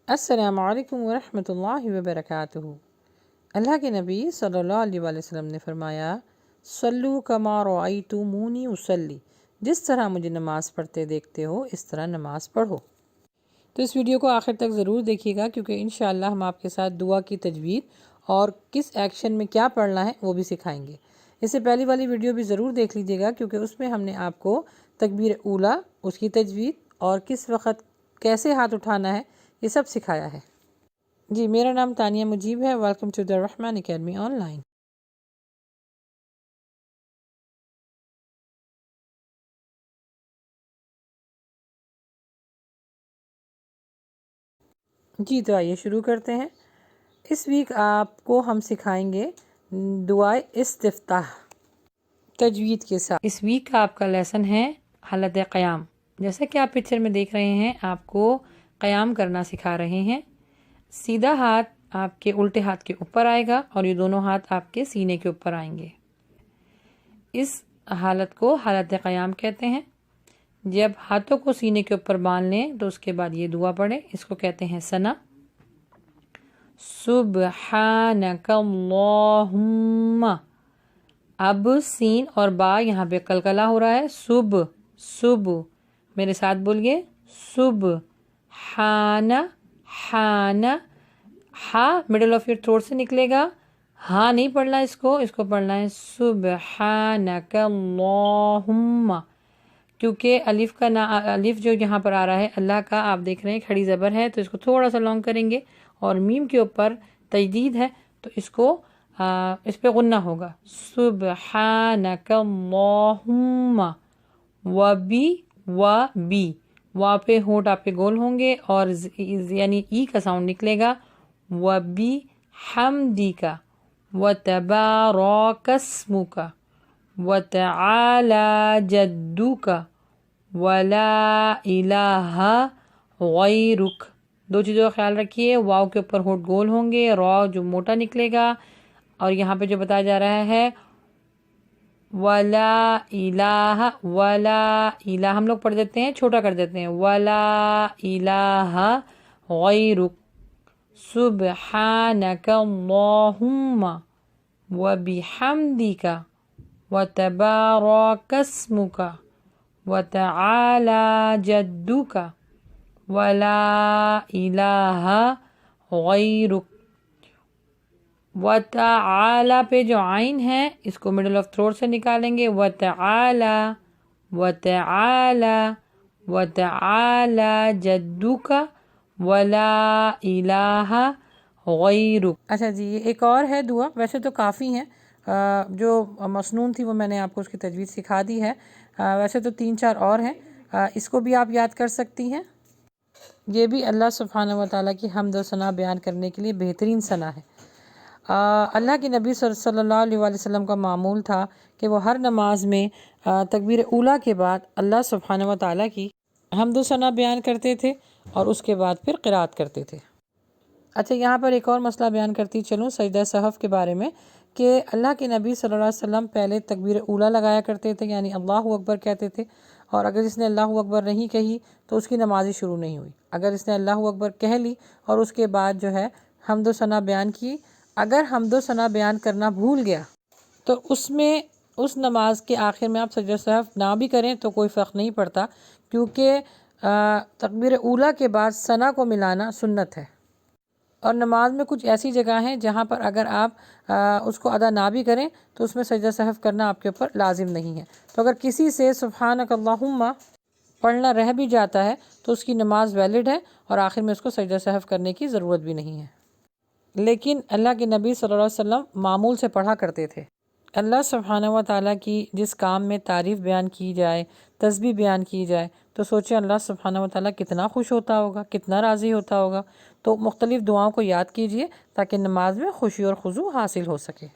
السلام علیکم ورحمۃ اللہ وبرکاتہ۔ اللہ کے نبی صلی اللہ علیہ وآلہ وسلم نے فرمایا، صلو کما رأیتمونی اصلی، جس طرح مجھے نماز پڑھتے دیکھتے ہو اس طرح نماز پڑھو۔ تو اس ویڈیو کو آخر تک ضرور دیکھیے گا، کیونکہ انشاءاللہ ہم آپ کے ساتھ دعا کی تجوید اور کس ایکشن میں کیا پڑھنا ہے وہ بھی سکھائیں گے۔ اس سے پہلی والی ویڈیو بھی ضرور دیکھ لیجیے گا، کیونکہ اس میں ہم نے آپ کو تکبیر اولا، اس کی تجوید اور کس وقت کیسے ہاتھ اٹھانا ہے یہ سب سکھایا ہے۔ جی، میرا نام تانیہ مجیب ہے۔ Welcome to the Rahman academy online. جی تو آئیے شروع کرتے ہیں۔ اس ویک آپ کو ہم سکھائیں گے دعائے استفتاح تجوید کے ساتھ۔ اس ویک کا آپ کا لیسن ہے حالت قیام۔ جیسا کہ آپ پکچر میں دیکھ رہے ہیں، آپ کو قیام کرنا سکھا رہے ہیں۔ سیدھا ہاتھ آپ کے الٹے ہاتھ کے اوپر آئے گا اور یہ دونوں ہاتھ آپ کے سینے کے اوپر آئیں گے۔ اس حالت کو حالت قیام کہتے ہیں۔ جب ہاتھوں کو سینے کے اوپر باندھ لیں تو اس کے بعد یہ دعا پڑھیں، اس کو کہتے ہیں ثنا۔ سبحانک اللہم، اب سین اور با یہاں پہ قلقلہ ہو رہا ہے۔ صب، میرے ساتھ بولیے، صب، حانا، ہا مڈل آف یور تھروٹ سے نکلے گا، ہاں نہیں پڑھنا اس کو پڑھنا ہے سبحانک اللہم، کیونکہ الف جو یہاں پر آ رہا ہے اللہ کا، آپ دیکھ رہے ہیں کھڑی زبر ہے تو اس کو تھوڑا سا لانگ کریں گے، اور میم کے اوپر تجدید ہے تو اس پہ غنہ ہوگا، سبحانک اللہم، بی وا پہ ہونٹ آپ کے گول ہوں گے اور یعنی ای کا ساؤنڈ نکلے گا، وبی حمدک وتبارک اسمک وتعالی جدک ولا الہ غیرک۔ دو چیزوں کا خیال رکھیے، واو کے اوپر ہونٹ گول ہوں گے، را جو موٹا نکلے گا، اور یہاں پہ جو بتایا جا رہا ہے ولا الہ ہم لوگ پڑھ دیتے ہیں، چھوٹا کر دیتے ہیں، ولا الہ غیرک سبحانک اللہم وبحمدک وتبارک اسمک وتعالی جدک ولا الہ غیرک۔ وتعالی پہ جو عین ہے اس کو مڈل آف تھروٹ سے نکالیں گے، وتعالی جدک ولا الہ غیرک۔ اچھا جی، یہ ایک اور ہے دعا، ویسے تو کافی ہیں، جو مسنون تھی وہ میں نے آپ کو اس کی تجوید سکھا دی ہے، ویسے تو 3-4 اور ہیں، اس کو بھی آپ یاد کر سکتی ہیں۔ یہ بھی اللہ سبحانہ و تعالیٰ کی حمد و ثنا بیان کرنے کے لیے بہترین ثنا ہے۔ اللہ کے نبی صلی اللہ علیہ وآلہ وسلم کا معمول تھا کہ وہ ہر نماز میں تکبیر اولا کے بعد اللہ سبحانہ و تعالیٰ کی حمد و ثنا بیان کرتے تھے اور اس کے بعد پھر قرات کرتے تھے۔ اچھا، یہاں پر ایک اور مسئلہ بیان کرتی چلوں سجدہ سہو کے بارے میں، کہ اللہ کے نبی صلی اللہ علیہ وسلم پہلے تکبیر اولا لگایا کرتے تھے، یعنی اللہ اکبر کہتے تھے، اور اگر اس نے اللہ اکبر نہیں کہی تو اس کی نماز ہی شروع نہیں ہوئی۔ اگر اس نے اللہ اکبر کہہ لی اور اس کے بعد جو ہے حمد و ثنا بیان کی، اگر حمد و ثنا بیان کرنا بھول گیا تو اس نماز کے آخر میں آپ سجدہ سہو نہ بھی کریں تو کوئی فرق نہیں پڑتا، کیونکہ تکبیر اولا کے بعد ثنا کو ملانا سنت ہے، اور نماز میں کچھ ایسی جگہ ہیں جہاں پر اگر آپ اس کو ادا نہ بھی کریں تو اس میں سجدہ سہو کرنا آپ کے اوپر لازم نہیں ہے۔ تو اگر کسی سے سبحانک اللہم پڑھنا رہ بھی جاتا ہے تو اس کی نماز ویلڈ ہے اور آخر میں اس کو سجدہ سہو کرنے کی ضرورت بھی نہیں ہے، لیکن اللہ کے نبی صلی اللہ علیہ وسلم معمول سے پڑھا کرتے تھے۔ اللہ سبحانہ و تعالیٰ کی جس کام میں تعریف بیان کی جائے، تسبیح بیان کی جائے، تو سوچیں اللہ سبحانہ و تعالیٰ کتنا خوش ہوتا ہوگا، کتنا راضی ہوتا ہوگا۔ تو مختلف دعاؤں کو یاد کیجئے تاکہ نماز میں خوشی اور خضوع حاصل ہو سکے۔